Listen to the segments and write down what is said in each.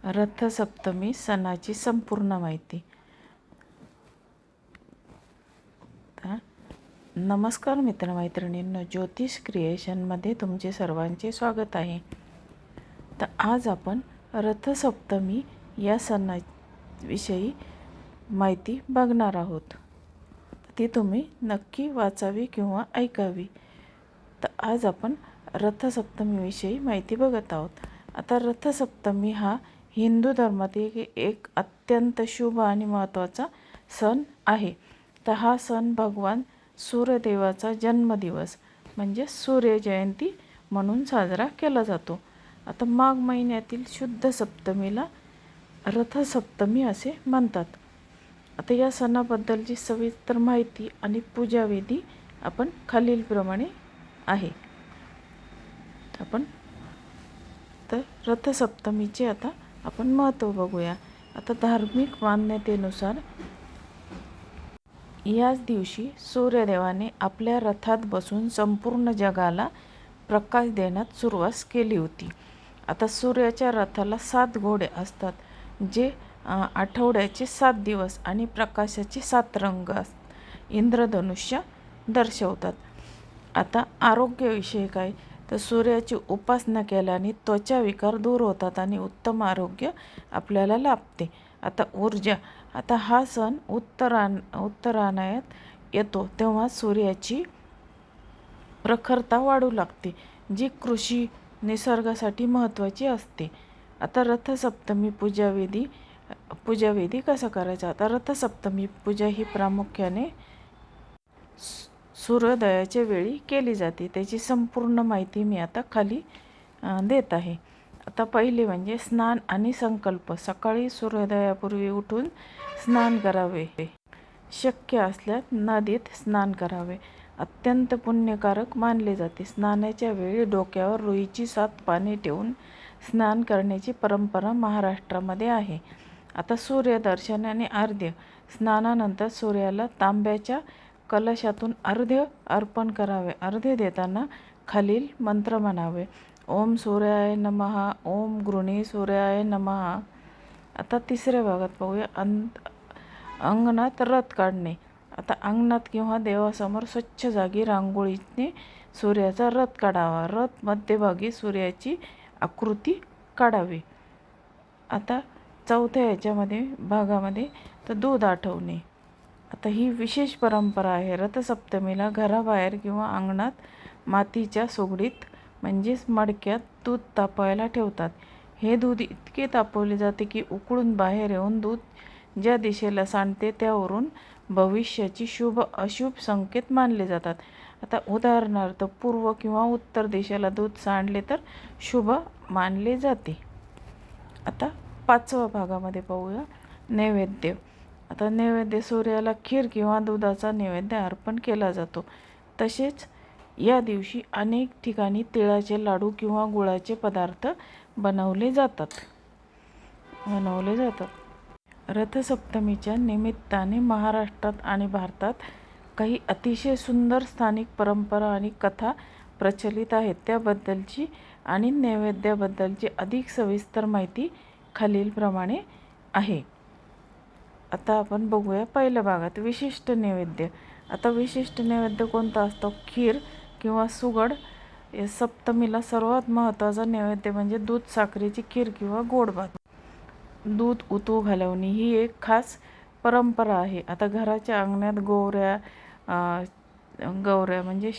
रथसप्तमी सणाची संपूर्ण माहिती. नमस्कार मित्रमैत्रिणींनो, ज्योतिष क्रिएशनमध्ये तुमचे सर्वांचे स्वागत आहे. तर आज आपण रथसप्तमी या सणाविषयी माहिती बघणार आहोत. ती तुम्ही नक्की वाचावी किंवा ऐकावी. तर आज आपण रथसप्तमीविषयी माहिती बघत आहोत. आता रथसप्तमी हा हिंदू धर्मातील एक अत्यंत शुभ आणि महत्त्वाचा सण आहे. तर हा सण भगवान सूर्यदेवाचा जन्मदिवस म्हणजे सूर्यजयंती म्हणून साजरा केला जातो. आता माघ महिन्यातील शुद्ध सप्तमीला रथसप्तमी असे म्हणतात. आता या सणाबद्दलची सविस्तर माहिती आणि पूजाविधी आपण खालीलप्रमाणे आहे. तर रथसप्तमीचे आता आपण महत्त्व बघूया. आता धार्मिक मान्यतेनुसार याच दिवशी सूर्यदेवाने आपल्या रथात बसून संपूर्ण जगाला प्रकाश देण्यात सुरुवात केली होती. आता सूर्याच्या रथाला 7 घोडे असतात, जे आठवड्याचे 7 दिवस आणि प्रकाशाचे 7 रंग इंद्रधनुष्य दर्शवतात. आता आरोग्याविषयी काय, तर सूर्याची उपासना केल्याने त्वचा विकार दूर होतात आणि उत्तम आरोग्य आपल्याला लाभते. आता ऊर्जा, आता हा सण उत्तरायणात येतो तेव्हा सूर्याची प्रखरता वाढू लागते, जी कृषी निसर्गासाठी महत्त्वाची असते. आता रथसप्तमी पूजाविधी कसा करायचा. आता रथसप्तमी पूजा ही प्रामुख्याने सूर्योदयाच्या वेळी केली जाते. त्याची संपूर्ण माहिती मी आता खाली देत आहे. आता पहिले म्हणजे स्नान आणि संकल्प. सकाळी सूर्योदयापूर्वी उठून स्नान करावे. शक्य असल्यास नदीत स्नान करावे. अत्यंत पुण्यकारक मानले जाते. स्नानाच्या वेळी डोक्यावर रुईची 7 पाने ठेवून स्नान करण्याची परंपरा महाराष्ट्रामध्ये आहे. आता सूर्यदर्शन आणि अर्घ्य. स्नानानंतर सूर्याला तांब्याच्या कलशातून अर्घ्य अर्पण करावे. अर्घ्य देताना खालील मंत्र म्हणावे: ओम सूर्याय नमः, ओम गृणी सूर्याय नमः. आता तिसऱ्या भागात पाहूया. अंगणात रथ काढणे. आता अंगणात किंवा देवासमोर स्वच्छ जागी रांगोळीने सूर्याचा रथ काढावा. रथ मध्यभागी सूर्याची आकृती काढावी. आता चौथ्या भागामध्ये तर दूध आठवणे. आता ही विशेष परंपरा आहे. रथसप्तमीला घराबाहेर किंवा अंगणात मातीच्या सुगडीत म्हणजेच मडक्यात दूध तापवायला ठेवतात. हे दूध इतके तापवले जाते की उकळून बाहेर येऊन दूध ज्या दिशेला सांडते त्यावरून भविष्याची शुभ अशुभ संकेत मानले जातात. आता उदाहरणार्थ पूर्व किंवा उत्तर दिशेला दूध सांडले तर शुभ मानले जाते. आता 5व्या भागामध्ये पाहूया नैवेद्य. आता नैवेद्य, सूर्याला खीर किंवा दुधाचा नैवेद्य अर्पण केला जातो. तसेच या दिवशी अनेक ठिकाणी तिळाचे लाडू किंवा गुळाचे पदार्थ बनवले जातात. रथसप्तमीच्या निमित्ताने महाराष्ट्रात आणि भारतात काही अतिशय सुंदर स्थानिक परंपरा आणि कथा प्रचलित आहेत. त्याबद्दलची आणि नैवेद्याबद्दलची अधिक सविस्तर माहिती खालीलप्रमाणे आहे. आता आपण बघूया पहिल्या भागात विशिष्ट नैवेद्य. आता विशिष्ट नैवेद्य कोणता असतो? खीर किंवा सुगड. सप्तमीला सर्वात महत्त्वाचा नैवेद्य म्हणजे दूध साखरेची खीर किंवा गोड भात. दूध उतू घालवणे ही एक खास परंपरा आहे. आता घराच्या अंगणात गौऱ्या म्हणजे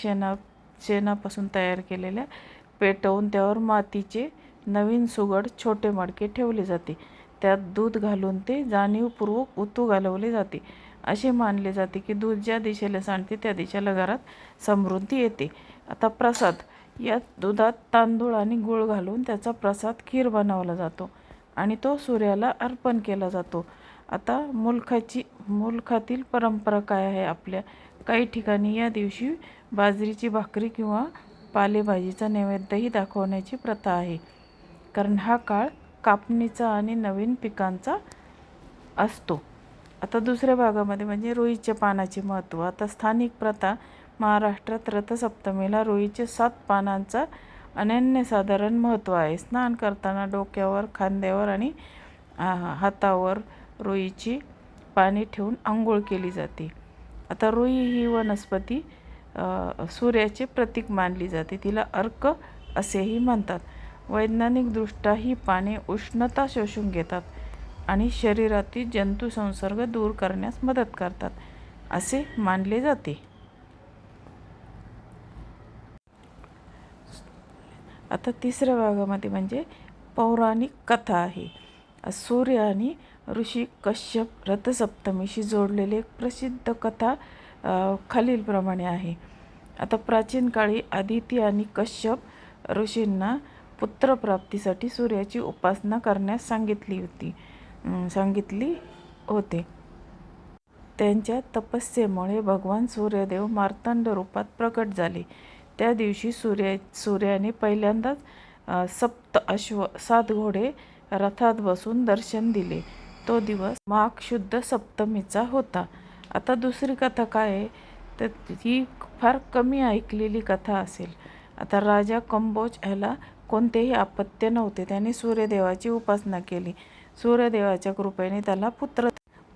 शेणापासून तयार केलेल्या पेटवून त्यावर मातीचे नवीन सुगड छोटे मडके ठेवले जाते. त्यात दूध घालून ते जाणीवपूर्वक उतू घालवले जाते. असे मानले जाते की दूध ज्या दिशेला सांडते त्या दिशेला घरात समृद्धी येते. आता प्रसाद. यात दुधात तांदूळ आणि गूळ घालून त्याचा प्रसाद खीर बनवला जातो आणि तो सूर्याला अर्पण केला जातो. आता मुलखातील परंपरा काय आहे आपल्या? काही ठिकाणी या दिवशी बाजरीची भाकरी किंवा पालेभाजीचा नैवेद्यही दाखवण्याची प्रथा आहे, कारण हा काळ कापणीचा आणि नवीन पिकांचा असतो. आता दुसऱ्या भागामध्ये म्हणजे रुईच्या पानाचे महत्त्व. आता स्थानिक प्रथा. महाराष्ट्रात रथसप्तमीला रुईचे 7 पानांचा अनन्यसाधारण महत्त्व आहे. स्नान करताना डोक्यावर, खांद्यावर आणि हातावर रुईची पाने ठेवून आंघोळ केली जाते. आता रुई ही वनस्पती सूर्याचे प्रतीक मानली जाते. तिला अर्क असेही म्हणतात. वैज्ञानिकदृष्ट्या ही पाने उष्णता शोषून घेतात आणि शरीरातील जंतुसंसर्ग दूर करण्यास मदत करतात असे मानले जाते. आता तिसऱ्या भागामध्ये म्हणजे पौराणिक कथा आहे. सूर्य आणि ऋषी कश्यप रथसप्तमीशी जोडलेली एक प्रसिद्ध कथा खालीलप्रमाणे आहे. आता प्राचीन काळी आदिती आणि कश्यप ऋषींना पुत्रप्राप्तीसाठी सूर्याची उपासना करण्यास सांगितली होते. त्यांच्या तपस्येमुळे भगवान सूर्यदेव मार्तंड रूपात प्रकट झाले. त्या दिवशी सूर्याने पहिल्यांदाच 7 अश्व 7 घोडे रथात बसून दर्शन दिले. तो दिवस माघ शुद्ध सप्तमीचा होता. आता दुसरी कथा काय आहे तर ही फार कमी ऐकलेली कथा असेल. आता राजा कंबोज ह्याला कोणतेही अपत्य नव्हते. त्याने सूर्यदेवाची उपासना केली. सूर्यदेवाच्या कृपेने त्याला पुत्र,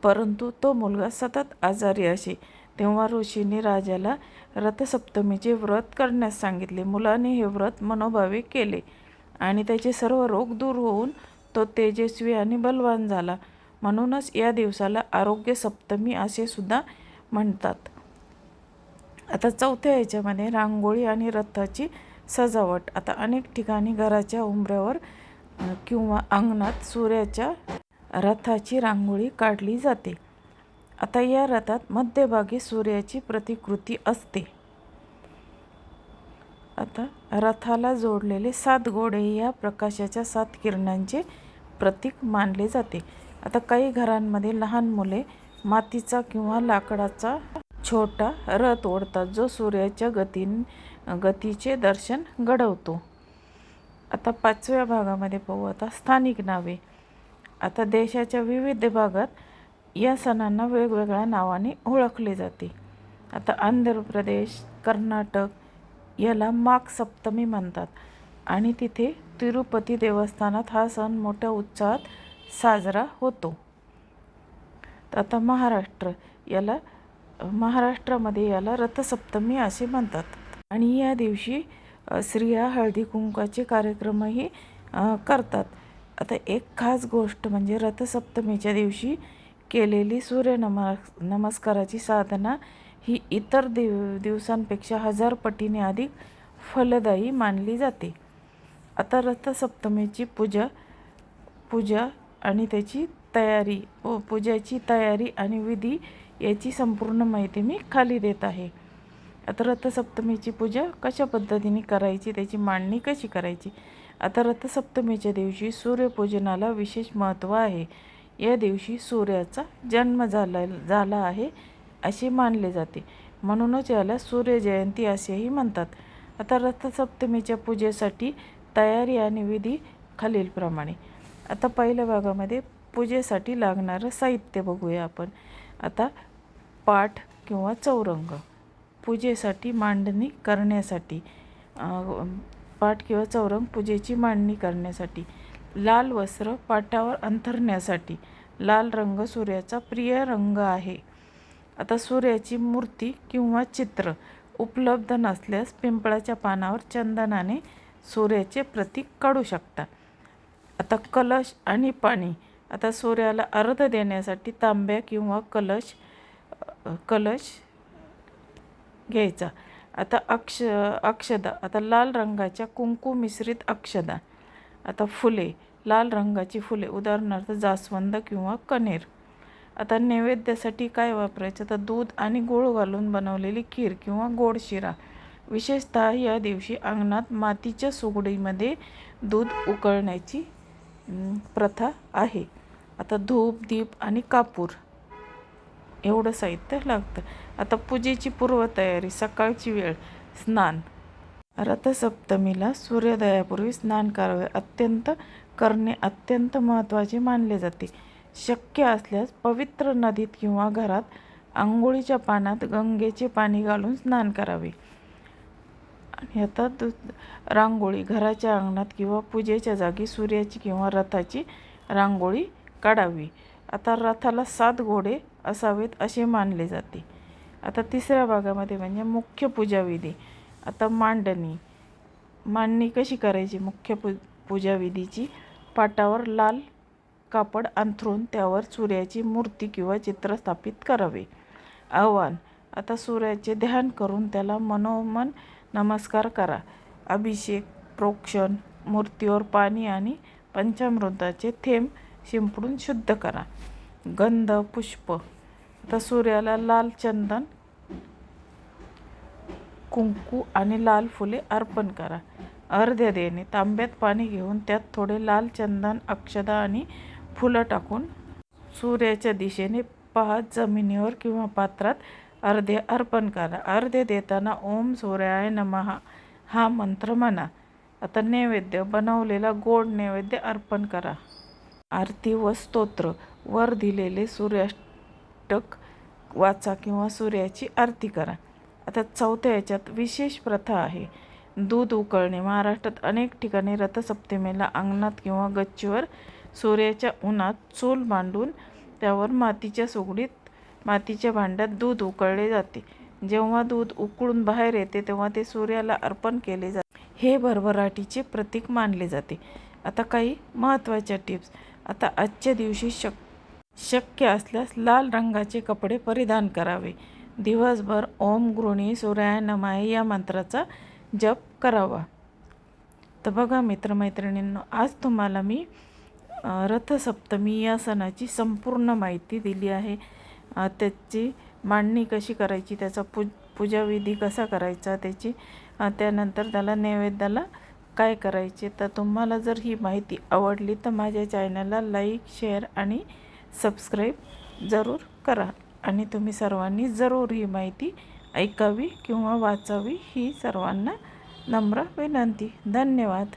परंतु तो मुलगा सतत आजारी असे. तेव्हा ऋषींनी राजाला रथसप्तमीचे व्रत करण्यास सांगितले. मुलाने हे व्रत मनोभावे केले आणि त्याचे सर्व रोग दूर होऊन तो तेजस्वी आणि बलवान झाला. म्हणूनच या दिवसाला आरोग्य सप्तमी असे सुद्धा म्हणतात. आता चौथ्या याच्यामध्ये रांगोळी आणि रथाची सजावट. आता अनेक ठिकाणी घराच्या उंबऱ्यावर किंवा अंगणात सूर्याच्या रथाची रांगोळी काढली जाते. आता या रथात मध्यभागी सूर्याची प्रतिकृती असते. आता रथाला जोडलेले 7 घोडे या प्रकाशाच्या 7 किरणांचे प्रतीक मानले जाते. आता काही घरांमध्ये लहान मुले मातीचा किंवा लाकडाचा छोटा रथ ओढतात जो सूर्याच्या गतीचे दर्शन घडवतो. आता 5व्या भागामध्ये पाहू आता स्थानिक नावे. आता देशाच्या विविध भागात या सणांना वेगवेगळ्या नावाने ओळखले जाते. आता आंध्र प्रदेश, कर्नाटक याला माघ सप्तमी म्हणतात आणि तिथे तिरुपती देवस्थानात हा सण मोठ्या उत्साहात साजरा होतो. आता महाराष्ट्रामध्ये याला रथसप्तमी असे म्हणतात आणि या दिवशी स्त्रिया हळदी कुंकाचे कार्यक्रमही करतात. आता एक खास गोष्ट म्हणजे रथसप्तमीच्या दिवशी केलेली नमस्काराची साधना ही इतर दिवसांपेक्षा 1000 पटीने अधिक फलदायी मानली जाते. आता रथसप्तमीची पूजा आणि त्याची तयारी व पूजाची तयारी आणि विधी याची संपूर्ण माहिती मी खाली देत आहे. आता रथसप्तमीची पूजा कशा पद्धतीने करायची, त्याची मांडणी कशी करायची. आता रथसप्तमीच्या दिवशी सूर्यपूजनाला विशेष महत्त्व आहे. या दिवशी सूर्याचा जन्म झाला आहे असे मानले जाते. म्हणूनच याला सूर्यजयंती असेही म्हणतात. आता रथसप्तमीच्या पूजेसाठी तयारी आणि विधी खालीलप्रमाणे. आता पहिल्या भागामध्ये पूजेसाठी लागणारं साहित्य बघूया आपण. आता पाट किंवा चौरंग. पूजेसाठी मांडणी करण्यासाठी पाट किंवा चौरंग पूजेची मांडणी करण्यासाठी. लाल वस्त्र पाटावर अंथरण्यासाठी. लाल रंग सूर्याचा प्रिय रंग आहे. आता सूर्याची मूर्ती किंवा चित्र उपलब्ध नसल्यास पिंपळाच्या पानावर चंदनाने सूर्याचे प्रतीक काढू शकता. आता कलश आणि पाणी. आता सूर्याला अर्घ्य देण्यासाठी तांब्या किंवा कलश घ्यायचा. आता अक्षदा. आता लाल रंगाच्या कुंकू मिश्रित अक्षदा. आता फुले. लाल रंगाची फुले उदाहरणार्थ जास्वंद किंवा कण्हेर. आता नैवेद्यासाठी काय वापरायचं तर दूध आणि गूळ घालून बनवलेली खीर किंवा गोड शिरा. विशेषतः या दिवशी अंगणात मातीच्या सुगडीमध्ये दूध उकळण्याची प्रथा आहे. आता धूप, दीप आणि कापूर एवढं साहित्य लागतं. आता पूजेची पूर्वतयारी. सकाळची वेळ. स्नान. रथसप्तमीला सूर्योदयापूर्वी स्नान करणे अत्यंत महत्त्वाचे मानले जाते. शक्य असल्यास पवित्र नदीत किंवा घरात आंघोळीच्या पाण्यात गंगेचे पाणी घालून स्नान करावे. आणि आता रांगोळी. घराच्या अंगणात किंवा पूजेच्या जागी सूर्याची किंवा रथाची रांगोळी काढावी. आता रथाला 7 घोडे असावेत असे मानले जाते. आता तिसऱ्या भागामध्ये म्हणजे मुख्य पूजाविधी. आता मांडणी कशी करायची मुख्य पूजाविधीची. पाटावर लाल कापड अंथरून त्यावर सूर्याची मूर्ती किंवा चित्र स्थापित करावे. आव्हान. आता सूर्याचे ध्यान करून त्याला मनोमन नमस्कार करा. अभिषेक, प्रोक्षण, मूर्तीवर पाणी आणि पंचामृताचे थेंब शिंपडून शुद्ध करा. गंध, पुष्प. आता सूर्याला लाल चंदन, कुंकू आणि लाल फुले अर्पण करा. अर्घ्य देणे. तांब्यात पाणी घेऊन त्यात थोडे लाल चंदन, अक्षता आणि फुलं टाकून सूर्याच्या दिशेने पाहत जमिनीवर किंवा पात्रात अर्घ्य अर्पण करा. अर्घ्य देताना ओम सूर्याय नमः हा मंत्र म्हणा. आता नैवेद्य. बनवलेला गोड नैवेद्य अर्पण करा. आरती व स्तोत्र. वर दिलेले सूर्याष्टक वाचा किंवा सूर्याची आरती करा. आता चौथ्या याच्यात विशेष प्रथा आहे. दूध उकळणे. महाराष्ट्रात अनेक ठिकाणी रथसप्तमीला अंगणात किंवा गच्चीवर सूर्याच्या उन्हात चूल मांडून त्यावर मातीच्या सुगडीत मातीच्या भांड्यात दूध उकळले जाते. जेव्हा दूध उकळून बाहेर येते तेव्हा ते सूर्याला अर्पण केले जाते. हे भरभराटीचे प्रतीक मानले जाते. आता काही महत्त्वाच्या टिप्स. आता आजच्या दिवशी शक्य असल्यास लाल रंगाचे कपडे परिधान करावे. दिवसभर ओम गृणी सूर्याय नमः या मंत्राचा जप करावा. तर बघा मित्रमैत्रिणींनो, आज तुम्हाला मी रथसप्तमी या सणाची संपूर्ण माहिती दिली आहे. त्याची मांडणी कशी करायची, त्याचा पूजाविधी कसा करायचा, त्याची त्यानंतर त्याला नैवेद्याला काय करायचे. तर तुम्हाला जर ही माहिती आवडली तर माझ्या चॅनलला लाईक, शेअर आणि सबस्क्राईब जरूर करा. आणि तुम्ही सर्वांनी जरूर ही माहिती ऐकावी किंवा वाचावी ही सर्वांना नम्र विनंती. धन्यवाद.